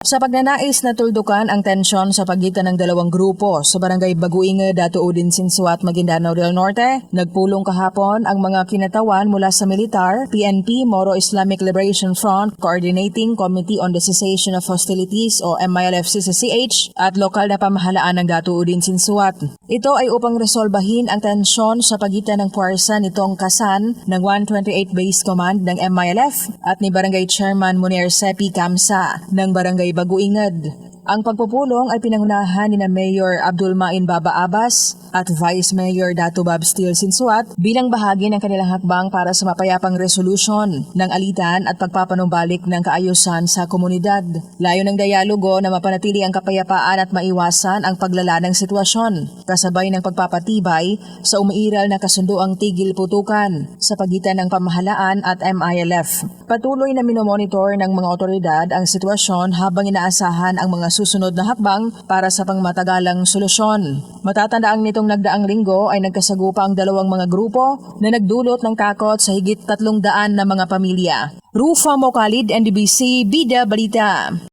Sa pagnanais na tuldukan ang tensyon sa pagitan ng dalawang grupo sa barangay Baguinga, Dato Udin Sinsuat, Maguindanao del Norte, nagpulong kahapon ang mga kinatawan mula sa militar, PNP, Moro Islamic Liberation Front, Coordinating Committee on the Cessation of Hostilities o MILF-CCH at lokal na pamahalaan ng Dato Udin Sinsuat. Ito ay upang resolbahin ang tensyon sa pagitan ng puwersa nitong Kasan ng 128 Base Command ng MILF at ni Barangay Chairman Munir Sepi Kamsa ng Barangay Baguingad. Ang pagpupulong ay pinangunahan ni na Mayor Abdul Main Baba Abbas at Vice Mayor Dato Bob Steele Sinsuat bilang bahagi ng kanilang hakbang para sa mapayapang resolusyon ng alitan at pagpapanumbalik ng kaayusan sa komunidad. Layo ng dialogo na mapanatili ang kapayapaan at maiwasan ang paglala ng sitwasyon, kasabay ng pagpapatibay sa umiiral na kasunduang tigil putukan sa pagitan ng pamahalaan at MILF. Patuloy na minomonitor ng mga otoridad ang sitwasyon habang inaasahan ang mga susunod na hakbang para sa pangmatagalang solusyon. Matatandaang nitong nagdaang linggo ay nagkasagupa ang dalawang mga grupo na nagdulot ng takot sa higit 300 na mga pamilya. Rufa Mocalid, NDBC, Bida Balita.